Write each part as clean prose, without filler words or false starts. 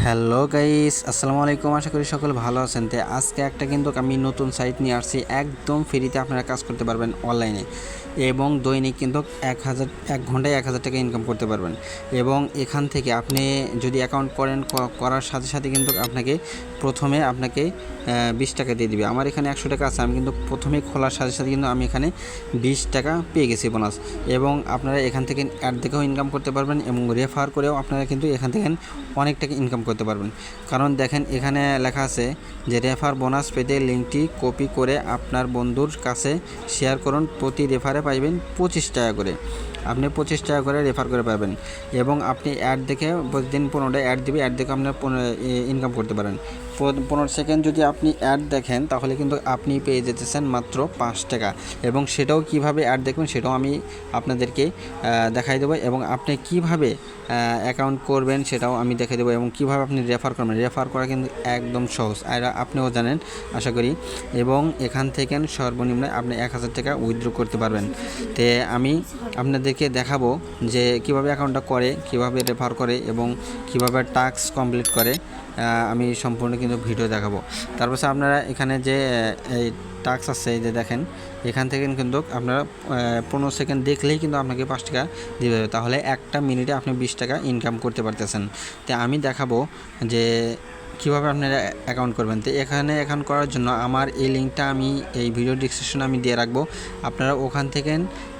Hello guys, আসসালামু আলাইকুম। আশা করি সকলে ভালো আছেন। তো আজকে একটা কিন্তু আমি নতুন সাইট নিয়ে আসছি, একদম ফ্রিতে আপনারা কাজ করতে পারবেন অনলাইনে, এবং দৈনিক কিন্তু 1 ঘন্টায় 1000 টাকা ইনকাম করতে পারবেন। এবং এখান থেকে আপনি যদি অ্যাকাউন্ট করেন, করার সাথে সাথে কিন্তু প্রথমে আপনাকে 20 টাকা দিয়ে দিবে। আমার এখানে 100 টাকা আছে, আমি কিন্তু প্রথমে খোলার সাথে সাথে কিন্তু আমি এখানে 20 টাকা পেয়ে গেছি বোনাস। এবং আপনারা এখান থেকে অ্যাড দেখেও ইনকাম করতে পারবেন এবং রেফার করেও আপনারা কিন্তু এখান থেকে অনেক টাকা ইনকাম করতে পারবেন। কারণ দেখেন এখানে লেখা আছে যে রেফার বোনাস পেতে লিঙ্কটি কপি করে আপনার বন্ধুর কাছে শেয়ার করুন, প্রতি রেফারে পাইবেন 25 টাকা করে। আপনি 25 টাকা করে রেফার করে পাবেন। এবং আপনি অ্যাড দেখে প্রতিদিন 15টা অ্যাড দিবে, অ্যাড দেখে আপনার ইনকাম করতে পারেন। 15 সেকেন্ড যদি আপনি অ্যাড দেখেন তাহলে কিন্তু আপনি পেয়ে যেতেছেন মাত্র 5 টাকা। এবং সেটাও কিভাবে অ্যাড দেখবেন সেটাও আমি আপনাদেরকে দেখাই দেবো। এবং আপনি কিভাবে অ্যাকাউন্ট করবেন সেটাও আমি দেখাই দেবো। এবং কিভাবে আপনি রেফার করবেন, রেফার করা কিন্তু একদম সহজ, আর আপনিও জানেন আশা করি। এবং এখান থেকে সর্বনিম্ন আপনি 1000 টাকা উইথড্র করতে পারবেন। তো আমি আপনাদেরকে দেখাবো যে কিভাবে অ্যাকাউন্টটা করে, কিভাবে রেফার করে এবং কিভাবে টাস্ক কমপ্লিট করে। আমি সম্পূর্ণ কিন্তু ভিডিও দেখাবো। তারপর আপনারা এখানে যে এই টাস্ক আছে, এই যে দেখেন এখান থেকে কিন্তু আপনারা 15 সেকেন্ড দেখলেই কিন্তু আপনাকে 5 টাকা দিবে। তাহলে একটা মিনিটে আপনি 20 টাকা ইনকাম করতে পারতেছেন। তো আমি দেখাবো যে কীভাবে আপনারা অ্যাকাউন্ট করবেন। তো এখানে অ্যাকাউন্ট করার জন্য আমার এই লিঙ্কটা আমি এই ভিডিও ডিসক্রিপশনে আমি দিয়ে রাখবো। আপনারা ওখান থেকে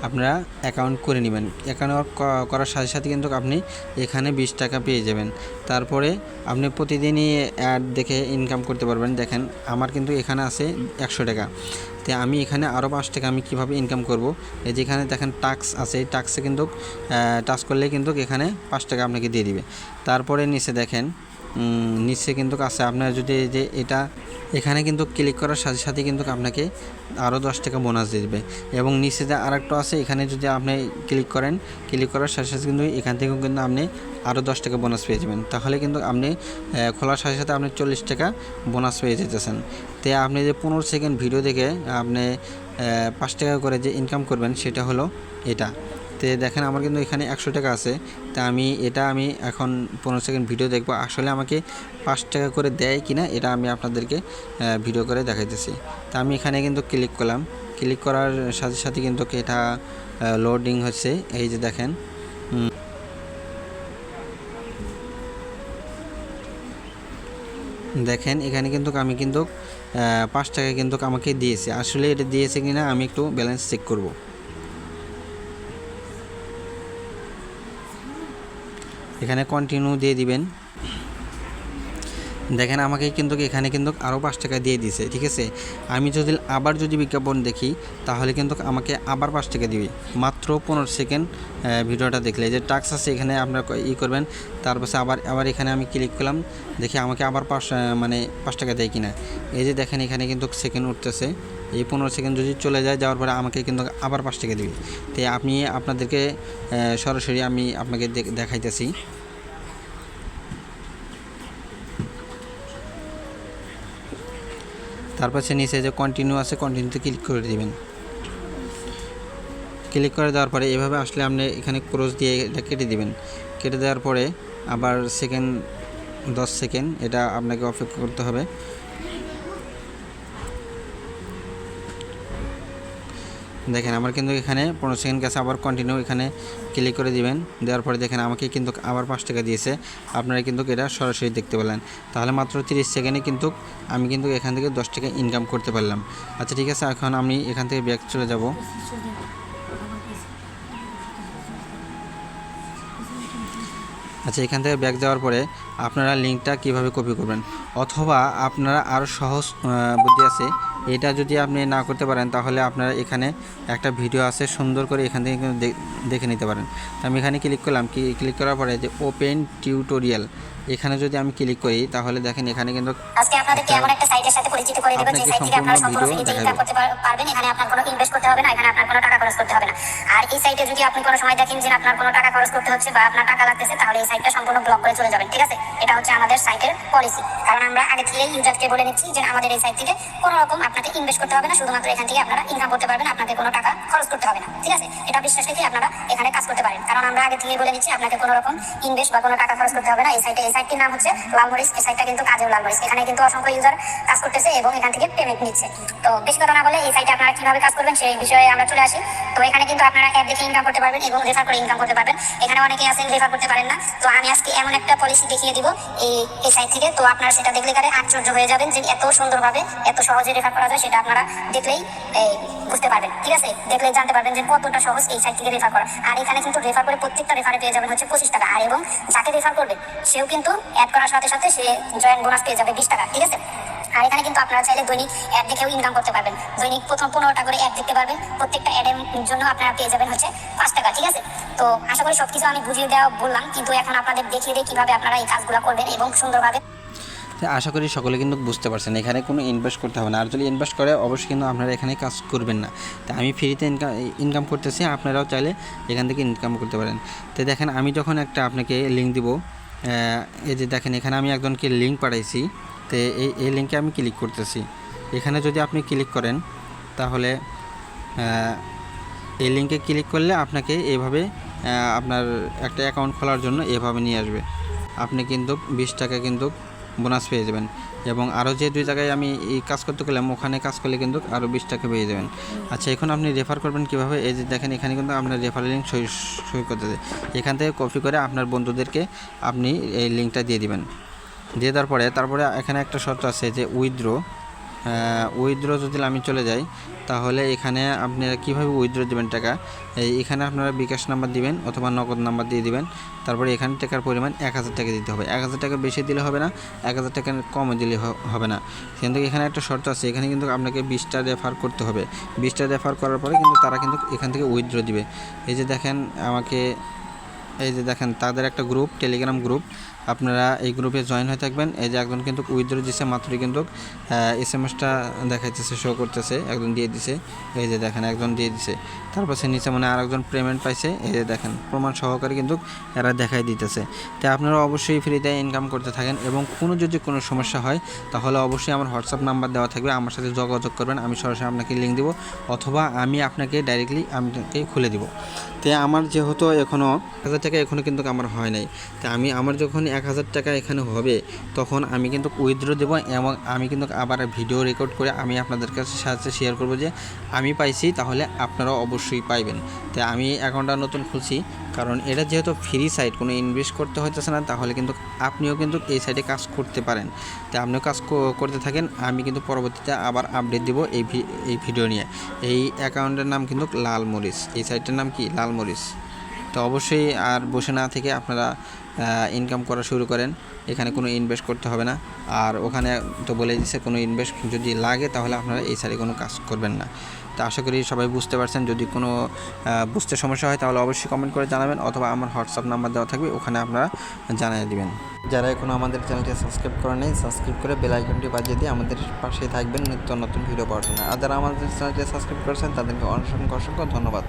আপনারা অ্যাকাউন্ট করে নেবেন। অ্যাকাউন্ট করার সাথে সাথে কিন্তু আপনি এখানে 20 টাকা পেয়ে যাবেন। তারপরে আপনি প্রতিদিনই অ্যাড দেখে ইনকাম করতে পারবেন। দেখেন আমার কিন্তু এখানে আছে 100 টাকা। তো আমি এখানে আরও 5 টাকা আমি কীভাবে ইনকাম করব, এই যেখানে দেখেন টাস্ক আছে, এই টাস্কে কিন্তু টাস্ক করলে কিন্তু এখানে 5 টাকা আপনাকে দিয়ে দিবে। তারপরে নিচে দেখেন নিচে কিন্তু আছে আপনার যদি যে এটা এখানে কিন্তু ক্লিক করার সাথে সাথে কিন্তু আপনাকে আরও 10 টাকা বোনাস দিয়ে দেবে। এবং নিচে যে আরেকটা আছে, এখানে যদি আপনি ক্লিক করেন, ক্লিক করার সাথে সাথে কিন্তু এখান থেকেও কিন্তু আপনি আরও 10 টাকা বোনাস পেয়ে যাবেন। তাহলে কিন্তু আপনি খোলার সাথে সাথে আপনি 40 টাকা বোনাস পেয়ে যেতেছেন। তো আপনি যে 15 সেকেন্ড ভিডিও দেখে আপনি 5 টাকা করে যে ইনকাম করবেন সেটা হলো এটা। তো দেখেন আমার কিন্তু এখানে 100 টাকা আছে। তা আমি এখন 15 সেকেন্ড ভিডিও দেখব, আসলে আমাকে 5 টাকা করে দেয় কিনা এটা আমি আপনাদেরকে ভিডিও করে দেখাইতেছি। তা আমি এখানে কিন্তু ক্লিক করলাম, ক্লিক করার সাথে সাথে কিন্তু এটা লোডিং হচ্ছে। এই যে দেখেন এখানে কিন্তু আমি কিন্তু 5 টাকা কিন্তু আমাকে দিয়েছে। আসলে এটা দিয়েছে কিনা আমি একটু ব্যালেন্স চেক করব। এখানে কন্টিনিউ দিয়ে দিবেন। দেখেন আমাকে কিন্তু এখানে কিন্তু আরও 5 টাকা দিয়ে দিয়েছে, ঠিক আছে। আমি আবার বিজ্ঞাপন দেখি তাহলে কিন্তু আমাকে আবার 5 টাকা দিবে, মাত্র 15 সেকেন্ড ভিডিওটা দেখলে। যে টাস্ক আছে এখানে আপনারা করবেন। তারপর আবার এখানে আমি ক্লিক করলাম, দেখি আমাকে আবার 5 টাকা দেয় কিনা। এই যে দেখেন এখানে কিন্তু সেকেন্ড উঠতেছে। এই 15 সেকেন্ড যদি চলে যাওয়ার পরে আমাকে কিন্তু আবার 5 টাকা দিবে। তো আমি আপনাদেরকে সরাসরি আমি আপনাকে দেখাইতেছি। তারপর নিচে যে কন্টিনিউ আছে, কন্টিনিউতে ক্লিক করে দেবেন। ক্লিক করে দেওয়ার পরে এভাবে আসলে আপনি এখানে ক্রস দিয়ে এটা কেটে দেবেন। কেটে দেওয়ার পরে আবার 10 সেকেন্ড এটা আপনাকে অপেক্ষা করতে হবে। দেখেন আমার কিন্তু এখানে 15 সেকেন্ড কাছে আবার কন্টিনিউ এখানে ক্লিক করে দিবেন। দেওয়ার পরে দেখেন আমাকে কিন্তু আবার 5 টাকা দিয়েছে। আপনারা কিন্তু এটা সরাসরি দেখতে পেলেন। তাহলে মাত্র 30 সেকেন্ডে কিন্তু আমি কিন্তু এখান থেকে 10 টাকা ইনকাম করতে পারলাম। আচ্ছা ঠিক আছে, এখন আমি এখান থেকে ব্যাক চলে যাব। আচ্ছা এখান থেকে ব্যাক যাওয়ার পরে আপনারা লিঙ্কটা কিভাবে কপি করবেন, অথবা আপনারা আরও সহজ বুদ্ধি আছে, এটা যদি আপনি না করতে পারেন তাহলে আপনারা এখানে একটা ভিডিও আছে সুন্দর করে এখান থেকে কিন্তু দেখে নিতে পারেন। আমি এখানে ক্লিক করলাম, ক্লিক করার পরে যে ওপেন টিউটোরিয়াল, এখানে যদি আমি ক্লিক করি তাহলে দেখেন এখানে কিন্তু আজকে আপনাদেরকে এমন একটা সাইটের সাথে পরিচিত করে দেব যে সাইট থেকে আপনারা সম্পূর্ণ ফ্রিতে ইনকাম করতে পারবেন। এখানে আপনার কোনো ইনভেস্ট করতে হবে না, এখানে আপনার কোনো টাকা খরচ করতে হবে না। আর এই সাইটে যদি আপনি কোনো সময় দেখেন যে আপনার কোনো টাকা খরচ করতে হচ্ছে বা আপনার টাকা লাগতেছে, তাহলে এই সাইটটা সম্পূর্ণ ব্লক করে চলে যাবেন, ঠিক আছে। এটা হচ্ছে আমাদের সাইটের পলিসি। কারণ আমরা আগে থেকেই ইউজারকে বলে নিচ্ছি যে আমাদের এই সাইট থেকে কোনো রকম আপনাকে ইনভেস্ট করতে হবে না, শুধুমাত্র এখান থেকে আপনারা ইনকাম করতে পারবেন, আপনাকে কোনো টাকা খরচ করতে হবে না, ঠিক আছে। এটা বিশ্বাস রেখে আপনারা এখানে কাজ করতে পারেন, কারণ আমরা আগে থেকেই বলে নিচ্ছি আপনাকে কোনো রকম ইনভেস্ট বা কোনো টাকা খরচ করতে হবে না। এই সাইটে সাইটটির নাম হচ্ছে লালমরিচ। এই সাইটটা কিন্তু কাজেও লালমরিচ। এখানে কিন্তু অসংখ্য ইউজার কাজ করতেছে এবং এখান থেকে পেমেন্ট নিচ্ছে। তো বেশি কথা না বলে এই সাইটে আপনারা কিভাবে কাজ করবেন সেই বিষয়ে আমরা চলে আসি। তো এখানে কিন্তু আপনারা অ্যাড দেখে ইনকাম করতে পারবেন এবং রেফার করে ইনকাম করতে পারবেন। এখানে অনেকেই আছেন রেফার করতে পারেন না, তো আমি আজকে এমন একটা পলিসি দেখিয়ে দিব এই সাইট থেকে। তো আপনারা সেটা দেখলে কারে আশ্চর্য হয়ে যাবেন যে এত সুন্দরভাবে এত সহজে রেফার করা যায়, সেটা আপনারা দেখলেই বুঝতে পারবেন। ঠিক আছে, দেখলে জানতে পারবেন যে কতটা সহজ এই সাইট থেকে রেফার করা। আর এখানে কিন্তু রেফার করে প্রত্যেকটা রেফারে পেয়ে যাবেন হচ্ছে 25 টাকা। আর এবং যাকে রেফার করবে সেও কিন্তু অ্যাড করার সাথে সাথে সে জয়েন বোনাস পেয়ে যাবে 20 টাকা। ঠিক আছে, আর এখানে কিন্তু আপনারা চাইলে দৈনিক অ্যাড দেখেও ইনকাম করতে পারবেন। দৈনিক প্রথম 15টা করে অ্যাড দেখতে পারবেন। প্রত্যেকটা অ্যাডের জন্য আপনারা পেয়ে যাবেন হচ্ছে 5 টাকা। ঠিক আছে, তো আশা করি সবকিছু আমি বুঝিয়ে দেওয়া বললাম, কিন্তু এখন আপনাদের দেখিয়ে দিই কিভাবে আপনারা এই কাজগুলো করবেন এবং সুন্দরভাবে। আশা করি সকলে কিন্তু বুঝতে পারছেন এখানে কোনো ইনভেস্ট করতে হবে না। আর যদি ইনভেস্ট করে অবশ্যই কিন্তু আপনারা এখানে কাজ করবেন না। তো আমি ফ্রিতে ইনকাম করতেছি, আপনারাও চাইলে এখান থেকে ইনকাম করতে পারেন। তো দেখেন আমি যখন একটা আপনাকে লিঙ্ক দিব, এই যে দেখেন এখানে আমি একজনকে লিঙ্ক পাঠাইছি। তো এই লিঙ্কে আমি ক্লিক করতেছি। এখানে যদি আপনি ক্লিক করেন তাহলে এই লিঙ্কে ক্লিক করলে আপনাকে এইভাবে আপনার একটা অ্যাকাউন্ট খোলার জন্য এভাবে নিয়ে আসবে। আপনি কিন্তু 20 টাকা কিন্তু বোনাস পেয়ে যাবেন এবং আরও যে 2 জায়গায় আমি এই কাজ করতে গেলাম ওখানে কাজ করলে কিন্তু আরও 20 টাকা পেয়ে যাবেন। আচ্ছা, এখন আপনি রেফার করবেন কীভাবে? এই যে দেখেন এখানে কিন্তু আপনার রেফারেল লিঙ্ক সই করতে দেয়। এখান থেকে কপি করে আপনার বন্ধুদেরকে আপনি এই লিঙ্কটা দিয়ে দিবেন। দিয়ে দেওয়ার পরে তারপরে এখানে একটা শর্ত আছে যে উইথড্র যদি আমি চলে যাই তাহলে এখানে আপনারা কীভাবে উইথড্র দেবেন টাকা, এখানে আপনারা বিকাশ নাম্বার দিবেন অথবা নগদ নাম্বার দিয়ে দিবেন। তারপরে এখানে টাকার পরিমাণ 1000 টাকা দিতে হবে। 1000 টাকা বেশি দিলে হবে না, 1000 টাকা কমে দিলে হবে না। কিন্তু এখানে একটা শর্ত আছে, এখানে কিন্তু আপনাকে 20টা রেফার করতে হবে। 20টা রেফার করার পরে কিন্তু তারা কিন্তু এখান থেকে উইথড্র দিবে। এই যে দেখেন তাদের একটা গ্রুপ, টেলিগ্রাম গ্রুপ, আপনারা এই গ্রুপে জয়েন হয়ে থাকবেন। এই যে একজন কিন্তু উইথড্র দিচ্ছে মাত্রই কিন্তু SMS-টা দেখাইতেছে, শো করতেছে, একজন দিয়ে দিছে। এই যে দেখেন একজন দিয়ে দিছে, তারপর সে নিচে মনে আর একজন পেমেন্ট পাইছে। এই যে দেখেন প্রমাণ সহকারে কিন্তু এরা দেখাই দিতেছে। তাই আপনারা অবশ্যই ফ্রিতে ইনকাম করতে থাকেন এবং যদি কোনো সমস্যা হয় তাহলে অবশ্যই আমার হোয়াটসঅ্যাপ নাম্বার দেওয়া থাকবে, আমার সাথে যোগাযোগ করবেন। আমি সরাসরি আপনাকে লিঙ্ক দেবো অথবা আমি আপনাকে ডাইরেক্টলি আপনাকে খুলে দিব। তো আমার যেহেতু এখনও 1000 টাকা এখনও কিন্তু আমার হয় নাই, তাই আমার যখন 1000 টাকা এখানে হবে তখন আমি কিন্তু উইথড্র দেবো এবং আমি কিন্তু আবার ভিডিও রেকর্ড করে আমি আপনাদের কাছে সাথে শেয়ার করব যে আমি পাইছি, তাহলে আপনারাও অবশ্যই পাইবেন। তাই আমি অ্যাকাউন্টটা নতুন খুলছি, কারণ এটা যেহেতু ফ্রি সাইট, কোনো ইনভেস্ট করতে হইতেছে না, তাহলে কিন্তু আপনিও কিন্তু এই সাইটে কাজ করতে পারেন। তাই আপনিও কাজ করতে থাকেন, আমি কিন্তু পরবর্তীতে আবার আপডেট দিব এই ভিডিও নিয়ে। এই অ্যাকাউন্টের নাম কিন্তু লালমরিচ, এই সাইটের নাম কি লালমরিচ। তো অবশ্যই আর বসে না থেকে আপনারা ইনকাম করা শুরু করেন। এখানে কোনো ইনভেস্ট করতে হবে না, আর ওখানে তো বলে দিচ্ছে কোনো ইনভেস্ট যদি লাগে তাহলে আপনারা এই সাইটে কোনো কাজ করবেন না। তো আশা করি সবাই বুঝতে পারছেন। যদি কোনো বুঝতে সমস্যা হয় তাহলে অবশ্যই কমেন্ট করে জানাবেন অথবা আমার হোয়াটসঅ্যাপ নাম্বার দেওয়া থাকবে, ওখানে আপনারা জানিয়ে দিবেন। যারা এখনও আমাদের চ্যানেলটি সাবস্ক্রাইব করে নেই, সাবস্ক্রাইব করে বেল আইকনটি বাজিয়ে দিয়ে আমাদের পাশেই থাকবেন নিত্য নতুন ভিডিও পাওয়ার জন্য। আর যারা আমাদের চ্যানেলটি সাবস্ক্রাইব করেছেন তাদেরকে অসংখ্য ধন্যবাদ।